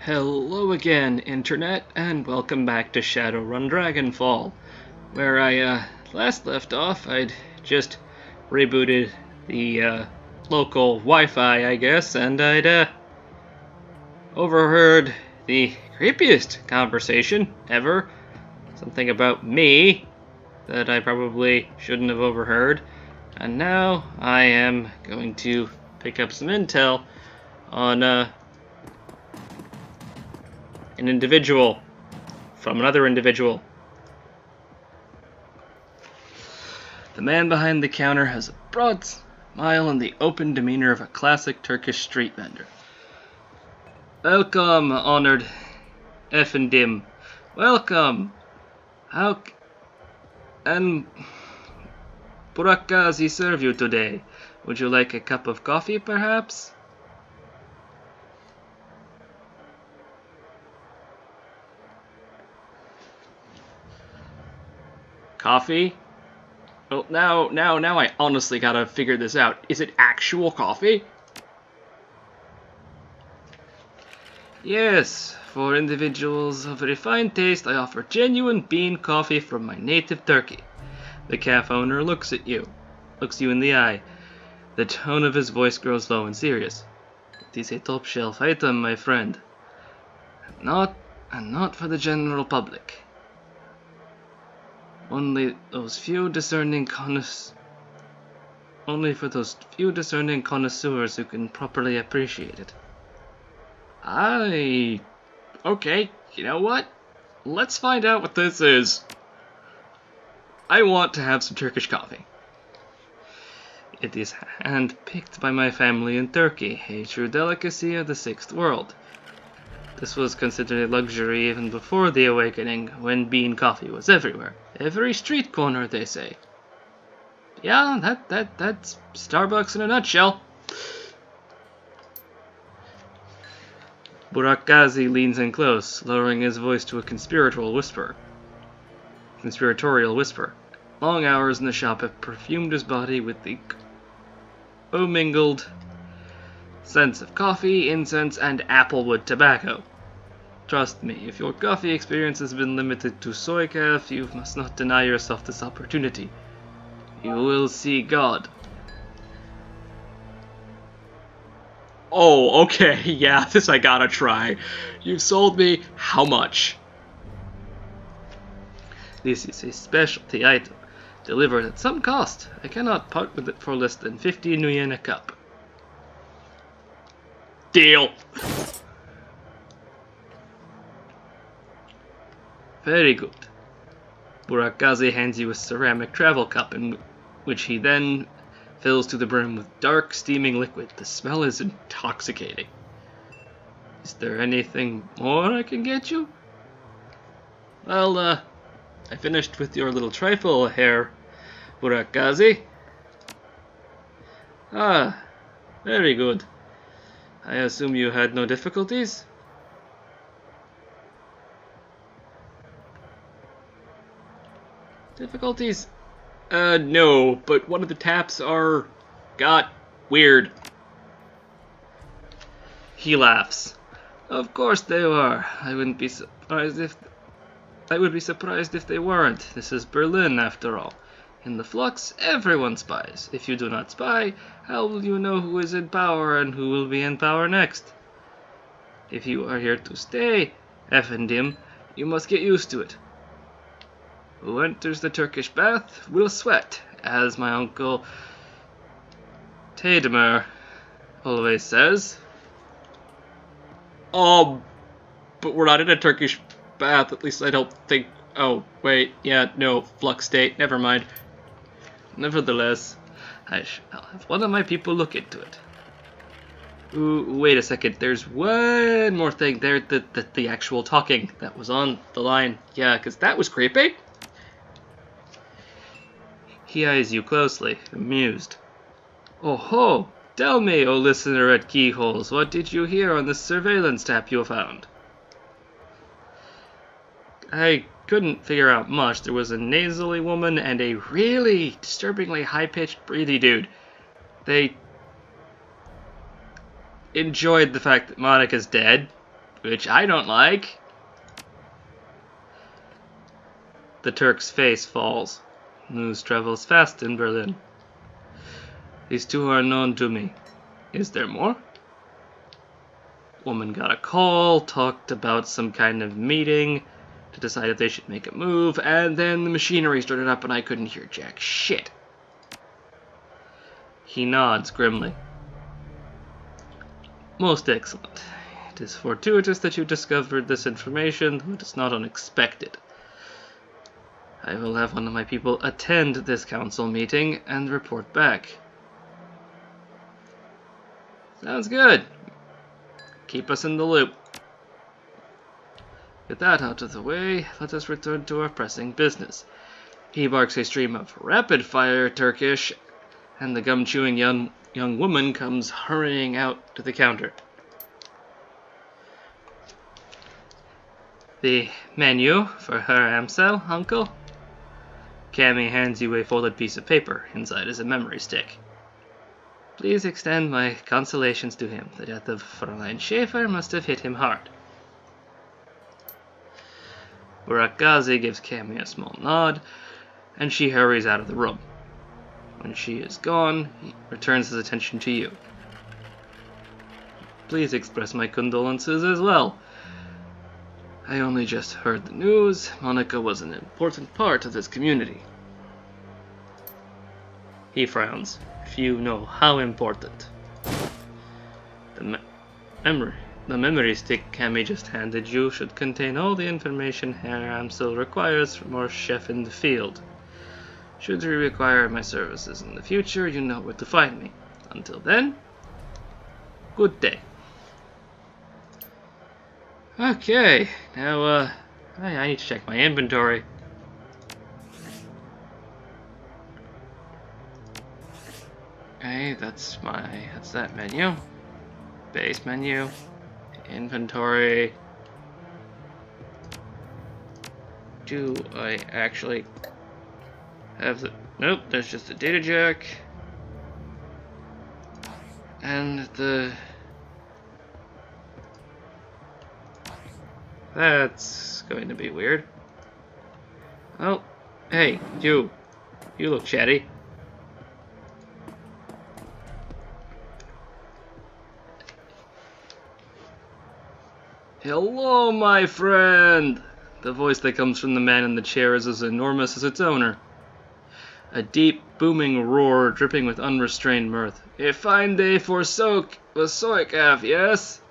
Hello again, Internet, and welcome back to Shadowrun Dragonfall. Where I last left off, I'd just rebooted the local Wi-Fi, I guess, and I'd overheard the creepiest conversation ever. Something about me that I probably shouldn't have overheard. And now I am going to pick up some intel on an individual from another individual. The man behind the counter has a broad smile and the open demeanor of a classic Turkish street vendor. Welcome, honored Efendim. Welcome. How and Burak Gazi serve you today? Would you like a cup of coffee, perhaps? Coffee? Well, now I honestly gotta figure this out. Is it actual coffee? Yes, for individuals of refined taste, I offer genuine bean coffee from my native Turkey. The cafe owner looks you in the eye. The tone of his voice grows low and serious. It is a top shelf item, my friend. Not for the general public. Only for those few discerning connoisseurs who can properly appreciate it. Okay, you know what? Let's find out what this is. I want to have some Turkish coffee. It is hand-picked by my family in Turkey, a true delicacy of the Sixth World. This was considered a luxury even before the awakening, when bean coffee was everywhere. Every street corner, they say. Yeah, that's Starbucks in a nutshell. Burak Gazi leans in close, lowering his voice to a conspiratorial whisper. Long hours in the shop have perfumed his body with the commingled scents of coffee, incense, and applewood tobacco. Trust me, if your coffee experience has been limited to soy calf, you must not deny yourself this opportunity. You will see God. Oh, okay, yeah, this I gotta try. You've sold me how much? This is a specialty item, delivered at some cost. I cannot part with it for less than 15 yen a cup. Deal! Very good. Burak Gazi hands you a ceramic travel cup, in which he then fills to the brim with dark, steaming liquid. The smell is intoxicating. Is there anything more I can get you? Well, I finished with your little trifle, Herr Burak Gazi. Ah, very good. I assume you had no difficulties? Difficulties? No, but one of the taps got weird. He laughs. Of course they were. I would be surprised if they weren't. This is Berlin, after all. In the flux, everyone spies. If you do not spy, how will you know who is in power and who will be in power next? If you are here to stay, Efendim, you must get used to it. Who enters the Turkish bath will sweat, as my uncle Tademir always says. Oh, but we're not in a Turkish bath, at least I don't think. Oh, wait, yeah, no, flux state, never mind. Nevertheless, I'll have one of my people look into it. Ooh, wait a second, there's one more thing there, the actual talking that was on the line. Yeah, because that was creepy. He eyes you closely, amused. Oh ho! Tell me, O listener at keyholes, what did you hear on this surveillance tap you found? I couldn't figure out much. There was a nasally woman and a really disturbingly high-pitched breathy dude. They enjoyed the fact that Monica's dead, which I don't like. The Turk's face falls. News travels fast in Berlin. These two are known to me. Is there more? Woman got a call, talked about some kind of meeting to decide if they should make a move, and then the machinery started up and I couldn't hear jack shit. He nods grimly. Most excellent. It is fortuitous that you discovered this information, but it's not unexpected. I will have one of my people attend this council meeting and report back. Sounds good. Keep us in the loop. With that out of the way, let us return to our pressing business. He barks a stream of rapid-fire Turkish, and the gum-chewing young woman comes hurrying out to the counter. The menu for her Amsel, uncle? Cammy hands you a folded piece of paper. Inside is a memory stick. Please extend my consolations to him. The death of Fräulein Schäfer must have hit him hard. Burakazi gives Cammy a small nod, and she hurries out of the room. When she is gone, he returns his attention to you. Please express my condolences as well. I only just heard the news. Monica was an important part of this community. He frowns. Few know how important. The memory stick Cammy just handed you should contain all the information Herr Amsel requires from our chef in the field. Should you require my services in the future, you know where to find me. Until then, good day. Okay, now, I need to check my inventory. Okay, that's that menu. Base menu. Inventory. Do I actually have the... Nope, there's just a data jack. And the... That's going to be weird. Oh, hey, you. You look chatty. Hello, my friend! The voice that comes from the man in the chair is as enormous as its owner. A deep, booming roar dripping with unrestrained mirth. A fine day for Soikaf, yes?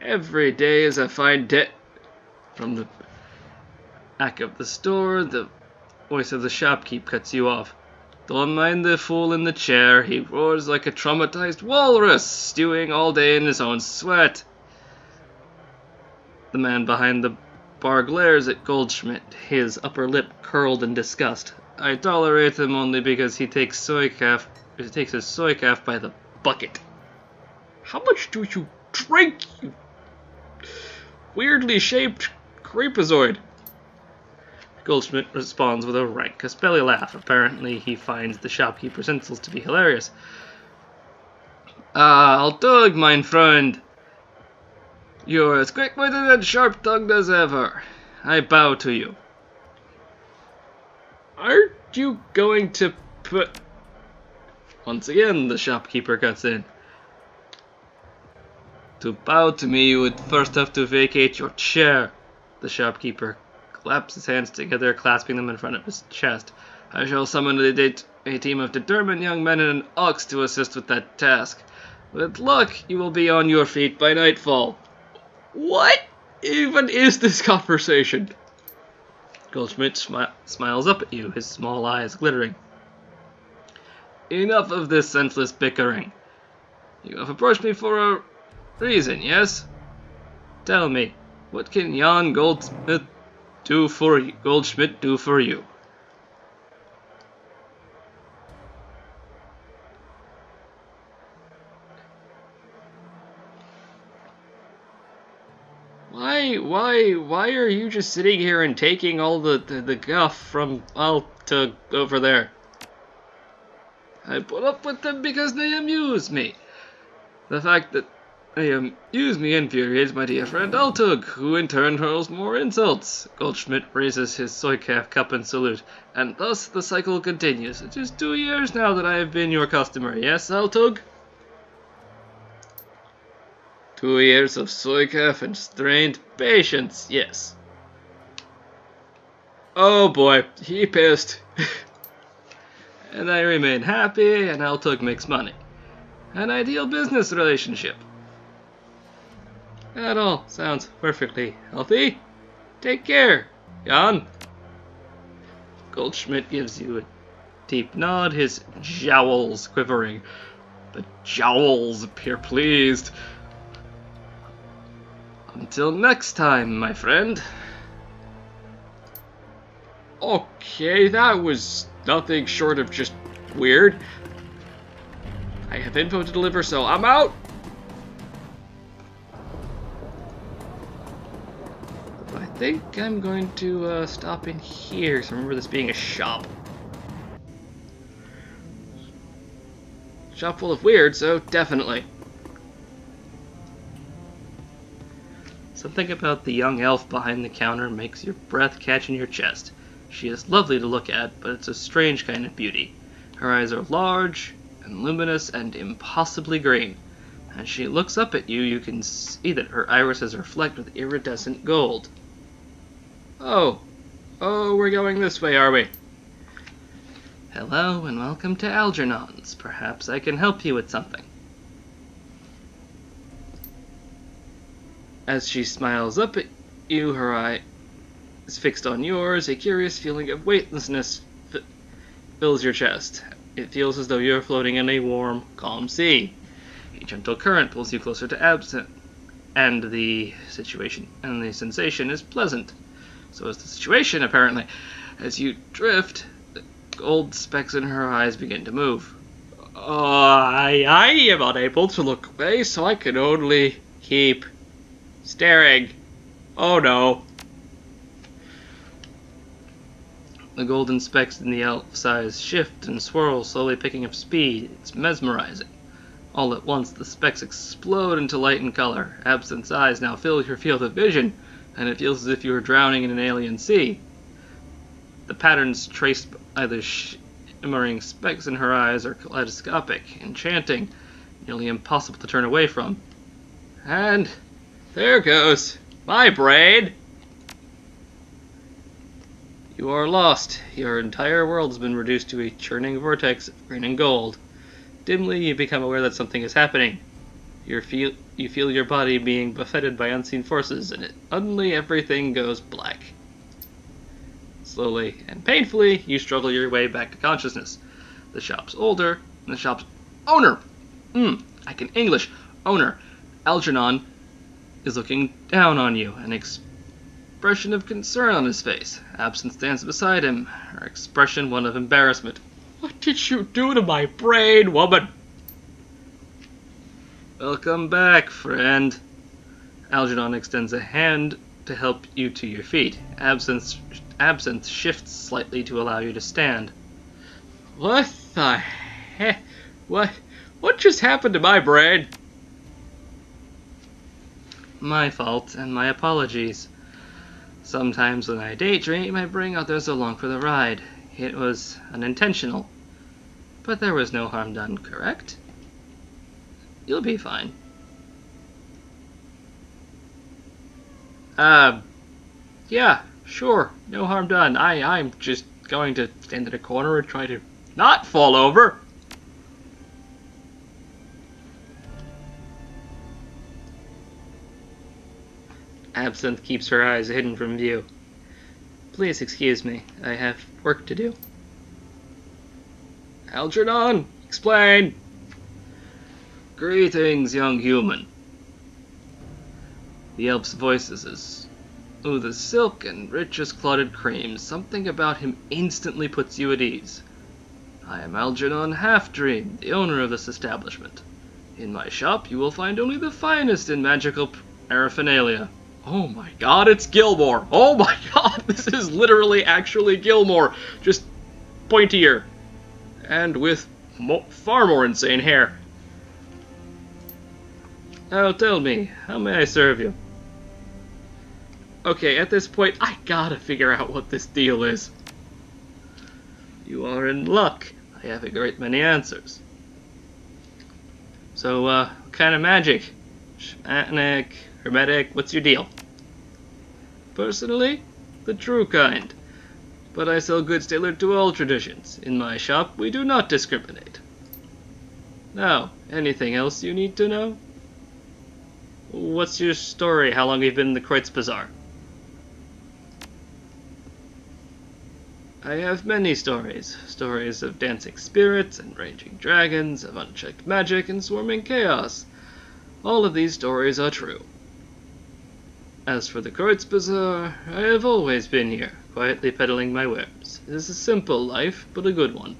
Every day is a fine day. From the back of the store, the voice of the shopkeep cuts you off. Don't mind the fool in the chair. He roars like a traumatized walrus, stewing all day in his own sweat. The man behind the bar glares at Goldschmidt, his upper lip curled in disgust. I tolerate him only because he takes his Soikaf by the bucket. How much do you drink, you weirdly shaped creepazoid? Goldschmidt responds with a raucous belly laugh. Apparently he finds the shopkeeper's insults to be hilarious. Doug, mein Freund. You're as quick-witted and sharp-tongued as ever. I bow to you. Aren't you going to put... Once again, the shopkeeper cuts in. To bow to me, you would first have to vacate your chair. The shopkeeper claps his hands together, clasping them in front of his chest. I shall summon a team of determined young men and an ox to assist with that task. With luck, you will be on your feet by nightfall. What even is this conversation? Goldschmidt smiles up at you, his small eyes glittering. Enough of this senseless bickering. You have approached me for a reason, yes? Tell me, what can Jan Goldschmidt do for you? Why are you just sitting here and taking all the guff from to over there? I put up with them because they amuse me. The fact that Use me infuriates my dear friend Altug, who in turn hurls more insults. Goldschmidt raises his soy calf cup in salute, and thus the cycle continues. It is 2 years now that I have been your customer, yes, Altug? 2 years of soy calf and strained patience, yes. Oh boy, he pissed. And I remain happy, and Altug makes money. An ideal business relationship. That all sounds perfectly healthy. Take care, Jan. Goldschmidt gives you a deep nod, his jowls quivering. The jowls appear pleased. Until next time, my friend. Okay, that was nothing short of just weird. I have info to deliver, so I'm out! I think I'm going to stop in here, so remember this being a shop. Shop full of weird, so definitely. Something about the young elf behind the counter makes your breath catch in your chest. She is lovely to look at, but it's a strange kind of beauty. Her eyes are large and luminous and impossibly green. As she looks up at you, you can see that her irises reflect with iridescent gold. Oh, we're going this way, are we? Hello and welcome to Algernon's. Perhaps I can help you with something. As she smiles up at you, her eye is fixed on yours. A curious feeling of weightlessness fills your chest. It feels as though you're floating in a warm, calm sea. A gentle current pulls you closer to Absinthe, and the sensation is pleasant. So is the situation, apparently. As you drift, the gold specks in her eyes begin to move. I am unable to look away, so I can only keep staring. Oh no. The golden specks in the elf's eyes shift and swirl, slowly picking up speed. It's mesmerizing. All at once, the specks explode into light and color. Absinthe's eyes now fill your field of vision, and it feels as if you were drowning in an alien sea. The patterns traced by the shimmering specks in her eyes are kaleidoscopic, enchanting, nearly impossible to turn away from. And there goes my brain! You are lost. Your entire world has been reduced to a churning vortex of green and gold. Dimly, you become aware that something is happening. You feel your body being buffeted by unseen forces, and suddenly everything goes black. Slowly and painfully, you struggle your way back to consciousness. The shop's owner, I can English, owner, Algernon, is looking down on you, an expression of concern on his face. Absinthe stands beside him, her expression one of embarrassment. What did you do to my brain, woman? Welcome back, friend. Algernon extends a hand to help you to your feet. Absinthe shifts slightly to allow you to stand. What the heck? What just happened to my brain? My fault, and my apologies. Sometimes when I daydream, I bring others along for the ride. It was unintentional. But there was no harm done, correct? You'll be fine. Yeah, sure. No harm done. I'm just going to stand in a corner and try to not fall over. Absinthe keeps her eyes hidden from view. Please excuse me. I have work to do. Algernon, explain! Greetings, young human. The elf's voice is as smooth as silk and rich as clotted cream. Something about him instantly puts you at ease. I am Algernon Halfdream, the owner of this establishment. In my shop, you will find only the finest in magical paraphernalia. Oh my god, it's Gilmore! Oh my god, this is literally actually Gilmore, just pointier. And with far more insane hair. Now tell me, how may I serve you? Okay, at this point, I gotta figure out what this deal is. You are in luck. I have a great many answers. So, what kind of magic? Shamanic, hermetic, what's your deal? Personally, the true kind. But I sell goods tailored to all traditions. In my shop, we do not discriminate. Now, anything else you need to know? What's your story? How long have you been in the Kreutz Bazaar? I have many stories. Stories of dancing spirits and raging dragons, of unchecked magic and swarming chaos. All of these stories are true. As for the Kreutz Bazaar, I have always been here, quietly peddling my wares. It is a simple life, but a good one.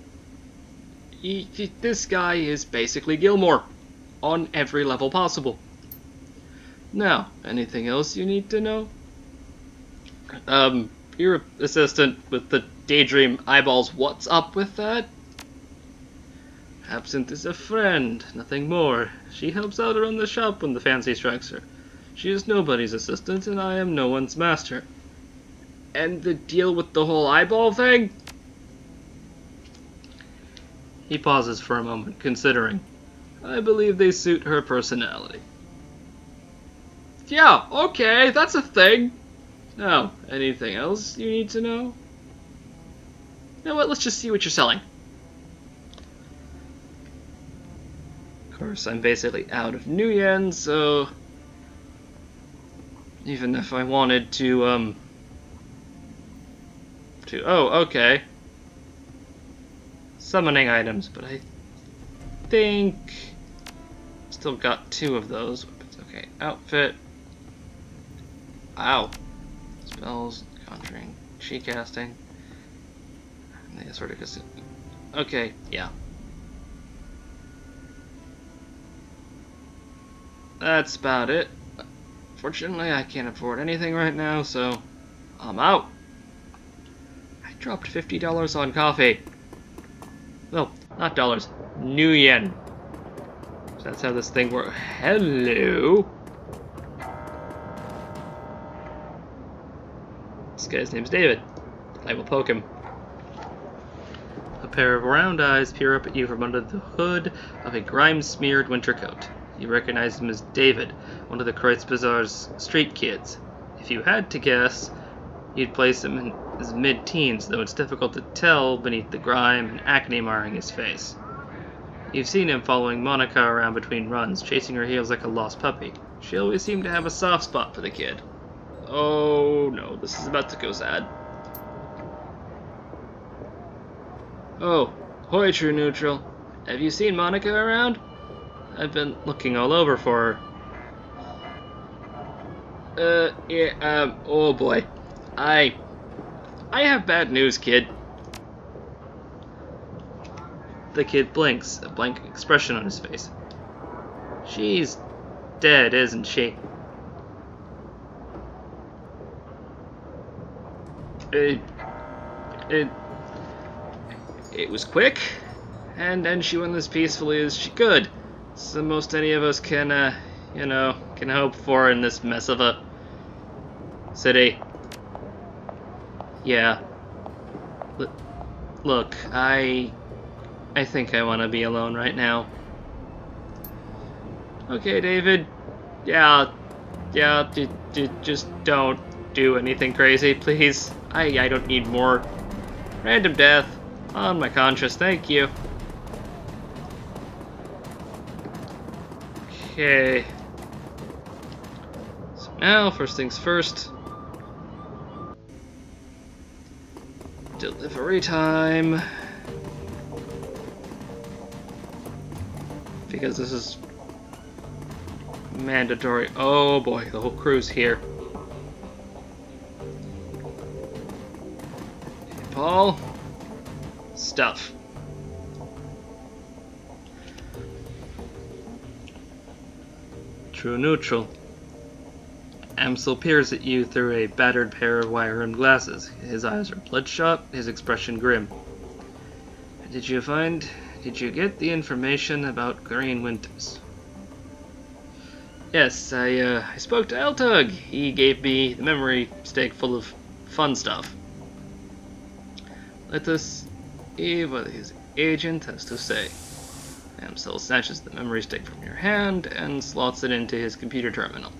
This guy is basically Gilmore, on every level possible. Now, anything else you need to know? Your assistant with the daydream eyeballs, what's up with that? Absinthe is a friend, nothing more. She helps out around the shop when the fancy strikes her. She is nobody's assistant, and I am no one's master. And the deal with the whole eyeball thing? He pauses for a moment, considering. I believe they suit her personality. Yeah, okay, that's a thing. Now, anything else you need to know? You know what, let's just see what you're selling. Of course, I'm basically out of new yen, so even if I wanted to, oh, okay. Summoning items, but I think still got 2 of those. Okay, outfit. Ow. Spells, conjuring, chi casting. Yeah, sort of. Okay, yeah. That's about it. Fortunately, I can't afford anything right now, so I'm out. I dropped $50 on coffee. No, not dollars. New yen. So that's how this thing works. Hello. This guy's name's David. I will poke him. A pair of round eyes peer up at you from under the hood of a grime-smeared winter coat. You recognize him as David, one of the Kreutz Bazaar's street kids. If you had to guess, you'd place him in his mid-teens, though it's difficult to tell beneath the grime and acne marring his face. You've seen him following Monica around between runs, chasing her heels like a lost puppy. She always seemed to have a soft spot for the kid. Oh no, this is about to go sad. Oh, hoi, True Neutral. Have you seen Monica around? I've been looking all over for her. Yeah, oh boy. I have bad news, kid. The kid blinks, a blank expression on his face. She's dead, isn't she? It was quick, and then she went as peacefully as she could. It's the most any of us can hope for in this mess of a city. Yeah. Look, I think I want to be alone right now. Okay, David. Yeah, just don't do anything crazy, please. I don't need more random death on my conscience, thank you. Okay. So now, first things first. Delivery time. Because this is mandatory. Oh boy, the whole crew's here. Paul. Stuff. True Neutral. Amsel peers at you through a battered pair of wire-rimmed glasses. His eyes are bloodshot, his expression grim. Did you get the information about Green Winters? Yes, I spoke to Eltug. He gave me the memory stick full of fun stuff. Let us hear what his agent has to say. Amsel snatches the memory stick from your hand and slots it into his computer terminal.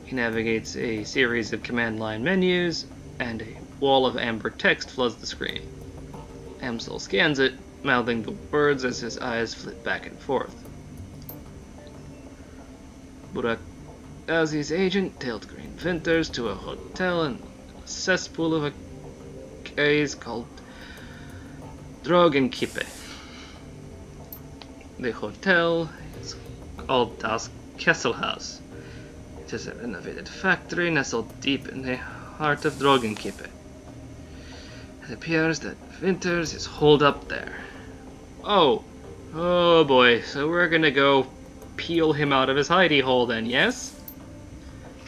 He navigates a series of command line menus, and a wall of amber text floods the screen. Amsel scans it, mouthing the words as his eyes flit back and forth. Burak, as his agent, tailed Green Winters to a hotel in a cesspool of a case called Dragonfall. The hotel is called Das Kesselhaus. It is a renovated factory nestled deep in the heart of Dragonfall. It appears that Winters is holed up there. Oh boy, so we're gonna go peel him out of his hidey hole then, yes?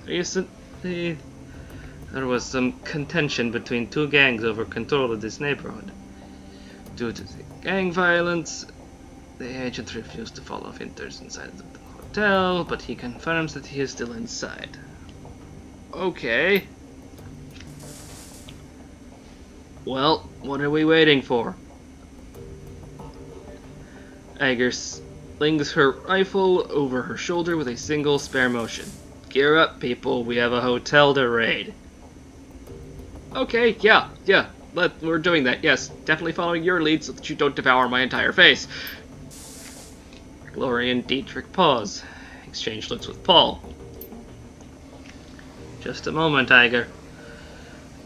Recently, there was some contention between two gangs over control of this neighborhood. Due to the gang violence, the agent refused to follow Winters inside the hotel, but he confirms that he is still inside. Okay. Well, what are we waiting for? Eiger slings her rifle over her shoulder with a single spare motion. Gear up, people. We have a hotel to raid. Okay, yeah. We're doing that, yes. Definitely following your lead so that you don't devour my entire face. Glory and Dietrich pause. Exchange looks with Paul. Just a moment, Eiger.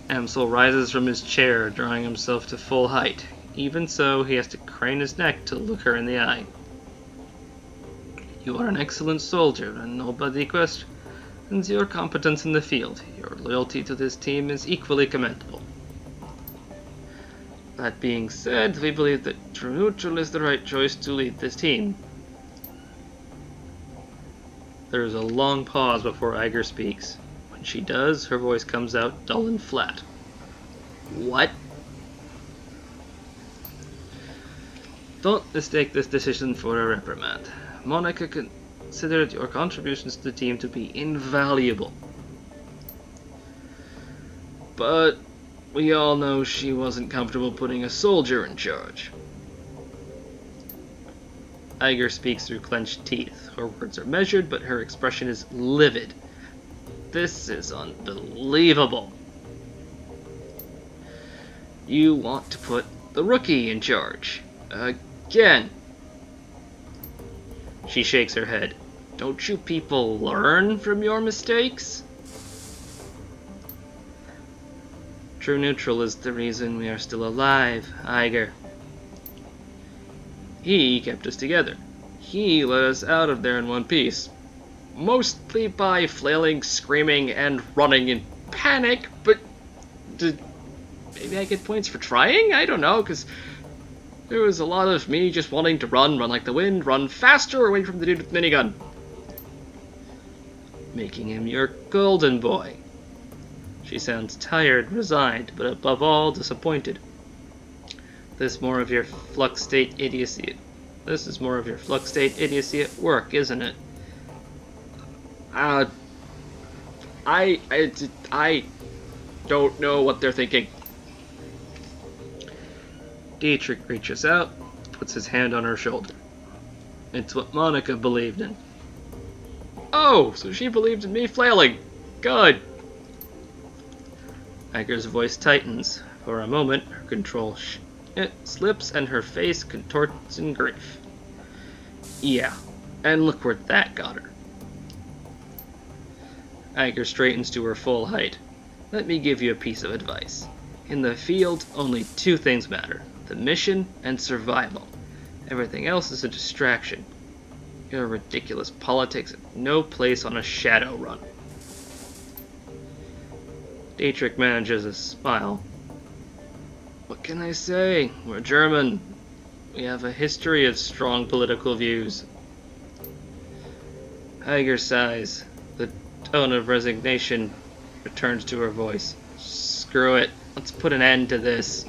Amsel rises from his chair, drawing himself to full height. Even so, he has to crane his neck to look her in the eye. You are an excellent soldier, and nobody questions your competence in the field. Your loyalty to this team is equally commendable. That being said, we believe that True Neutral is the right choice to lead this team. There is a long pause before Eiger speaks. When she does, her voice comes out dull and flat. What? Don't mistake this decision for a reprimand. Monica considered your contributions to the team to be invaluable. But we all know she wasn't comfortable putting a soldier in charge. Eiger speaks through clenched teeth. Her words are measured, but her expression is livid. This is unbelievable. You want to put the rookie in charge. Again. She shakes her head. Don't you people learn from your mistakes? True Neutral is the reason we are still alive, Eiger. He kept us together. He let us out of there in one piece. Mostly by flailing, screaming, and running in panic, but maybe I get points for trying? I don't know, because there was a lot of me just wanting to run like the wind, run faster away from the dude with the minigun. Making him your golden boy. She sounds tired, resigned, but above all, disappointed. This is more of your flux state idiocy at work, isn't it? I don't know what they're thinking. Dietrich reaches out, puts his hand on her shoulder. It's what Monica believed in. Oh, so she believed in me flailing. Good. Eiger's voice tightens. For a moment, her control slips and her face contorts in grief. Yeah, and look where that got her. Eiger straightens to her full height. Let me give you a piece of advice. In the field, only two things matter. The mission and survival. Everything else is a distraction. Your ridiculous politics have no place on a Shadowrun. Dietrich manages a smile. What can I say? We're German. We have a history of strong political views. Eiger sighs. The tone of resignation returns to her voice. Screw it. Let's put an end to this.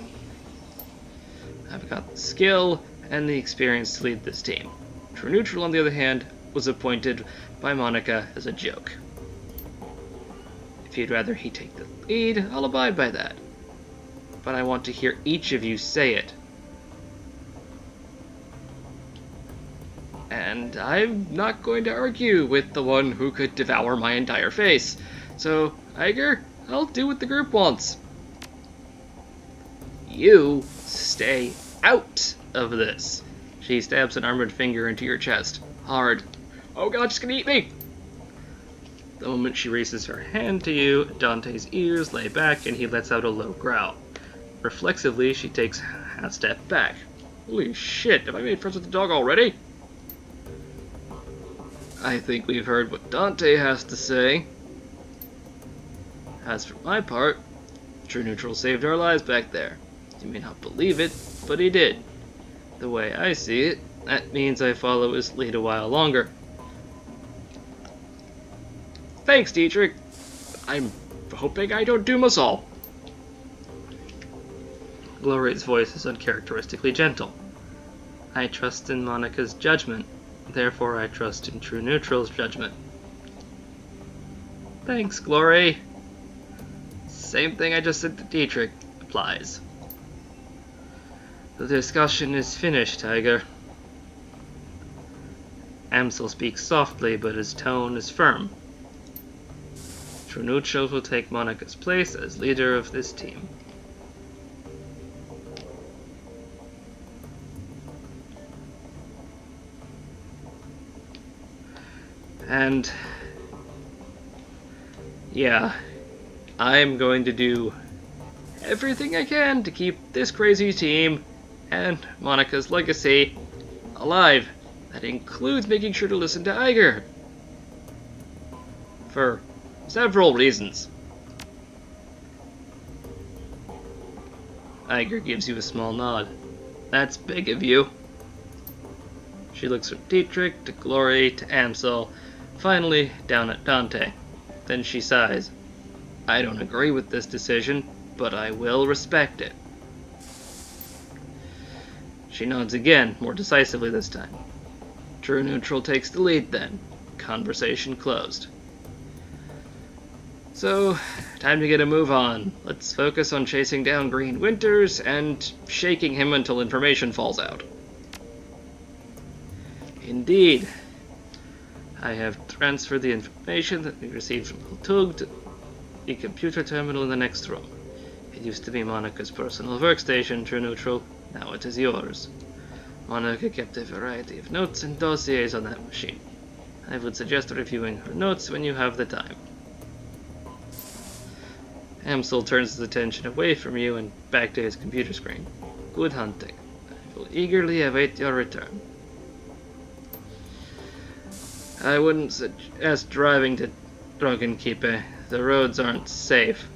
I've got the skill and the experience to lead this team. True Neutral, on the other hand, was appointed by Monica as a joke. If you'd rather he take the lead, I'll abide by that. But I want to hear each of you say it. And I'm not going to argue with the one who could devour my entire face. So, Iger, I'll do what the group wants. You stay out of this. She stabs an armored finger into your chest. Hard. Oh god, she's gonna eat me! The moment she raises her hand to you, Dante's ears lay back and he lets out a low growl. Reflexively, she takes a half step back. Holy shit, have I made friends with the dog already? I think we've heard what Dante has to say. As for my part, True Neutral saved our lives back there. You may not believe it, but he did. The way I see it, that means I follow his lead a while longer. Thanks, Dietrich. I'm hoping I don't doom us all. Gloria's voice is uncharacteristically gentle. I trust in Monica's judgment, therefore I trust in True Neutral's judgment. Thanks, Glory. Same thing I just said to Dietrich applies. The discussion is finished, Tiger. Amsel speaks softly, but his tone is firm. True Neutral will take Monica's place as leader of this team. And yeah, I'm going to do everything I can to keep this crazy team and Monica's legacy alive. That includes making sure to listen to Iger. For several reasons. Iger gives you a small nod. That's big of you. She looks from Dietrich to Glory to Amsel, finally down at Dante. Then she sighs. I don't agree with this decision, but I will respect it. She nods again, more decisively this time. True Neutral takes the lead then. Conversation closed. So, time to get a move on. Let's focus on chasing down Green Winters and shaking him until information falls out. Indeed. I have transferred the information that we received from Tug to the computer terminal in the next room. It used to be Monica's personal workstation, True Neutral. Now it is yours. Monica kept a variety of notes and dossiers on that machine. I would suggest reviewing her notes when you have the time. Amsel turns his attention away from you and back to his computer screen. Good hunting. I will eagerly await your return. I wouldn't suggest driving to Dragonkeeper. The roads aren't safe.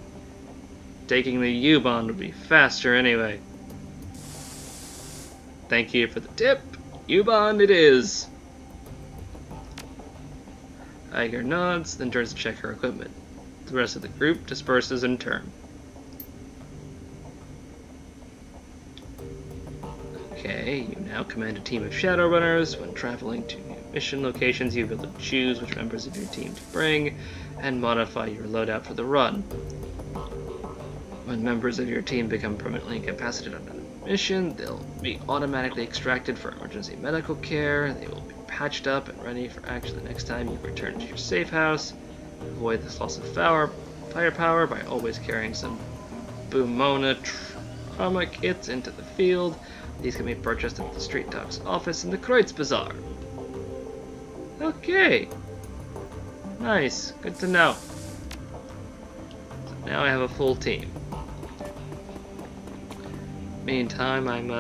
Taking the U-Bahn would be faster anyway. Thank you for the tip. U-Bahn it is. Iger nods, then turns to check her equipment. The rest of the group disperses in turn. Okay, you now command a team of Shadowrunners. When traveling to new mission locations, you will be able to choose which members of your team to bring and modify your loadout for the run. When members of your team become permanently incapacitated on a mission, they'll be automatically extracted for emergency medical care. They will be patched up and ready for action the next time you return to your safe house. Avoid this loss of firepower by always carrying some Boomona trauma kits into the field. These can be purchased at the Street Doc's office in the Kreutz Bazaar. Okay. Nice. Good to know. So now I have a full team. Meantime, I'm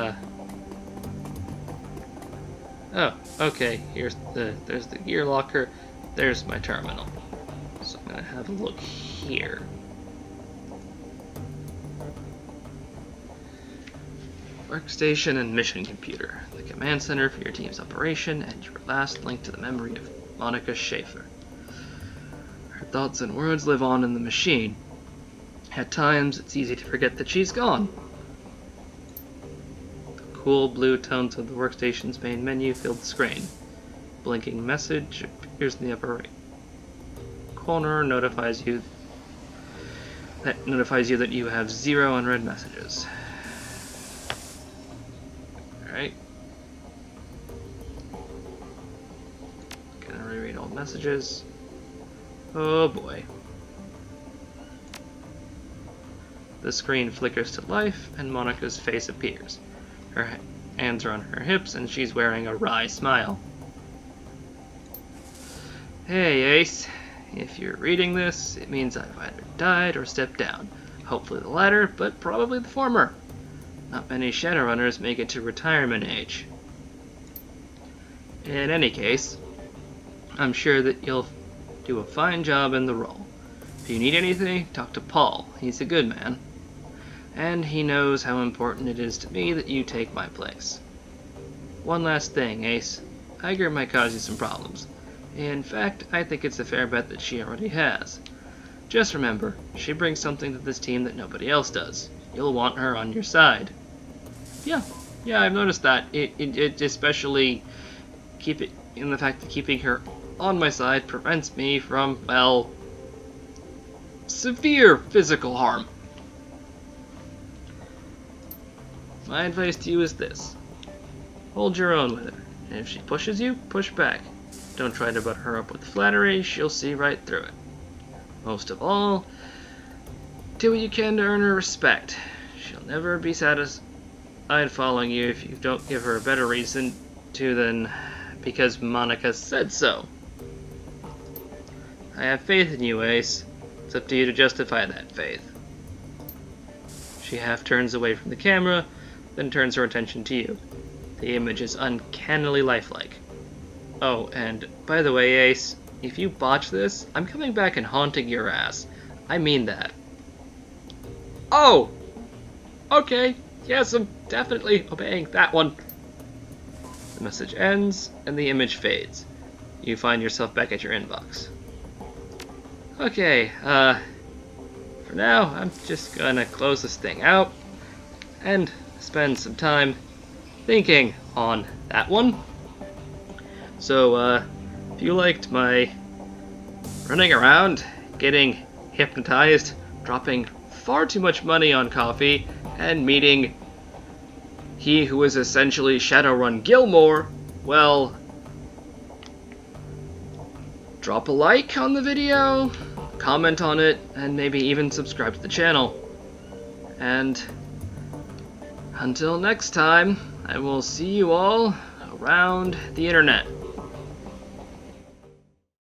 oh, okay. There's the gear locker. There's my terminal. So I'm gonna have a look here. Workstation and mission computer, the command center for your team's operation, and your last link to the memory of Monica Schaefer. Her thoughts and words live on in the machine. At times, it's easy to forget that she's gone. The cool blue tones of the workstation's main menu filled the screen. blinking message appears in the upper right corner, notifies you that you have 0 unread messages. Alright. Gonna reread all messages. Oh boy. The screen flickers to life, and Monica's face appears. Her hands are on her hips, and she's wearing a wry smile. Hey, Ace. If you're reading this, it means I've either died or stepped down. Hopefully the latter, but probably the former. Not many Shadowrunners make it to retirement age. In any case, I'm sure that you'll do a fine job in the role. If you need anything, talk to Paul. He's a good man. And he knows how important it is to me that you take my place. One last thing, Ace. Iger might cause you some problems. In fact, I think it's a fair bet that she already has. Just remember, she brings something to this team that nobody else does. You'll want her on your side. Yeah, I've noticed that. It especially in the fact that keeping her on my side prevents me from, well, severe physical harm. My advice to you is this. Hold your own with her, and if she pushes you, push back. Don't try to butt her up with flattery, she'll see right through it. Most of all, do what you can to earn her respect. She'll never be satisfied following you if you don't give her a better reason to than because Monica said so. I have faith in you, Ace. It's up to you to justify that faith. She half turns away from the camera, then turns her attention to you. The image is uncannily lifelike. Oh, and by the way, Ace, if you botch this, I'm coming back and haunting your ass. I mean that. Oh! Okay, yes, I'm definitely obeying that one. The message ends, and the image fades. You find yourself back at your inbox. Okay, for now, I'm just gonna close this thing out and spend some time thinking on that one. So, if you liked my running around, getting hypnotized, dropping far too much money on coffee, and meeting he who is essentially Shadowrun Gilmore, well, drop a like on the video, comment on it, and maybe even subscribe to the channel. And until next time, I will see you all around the internet.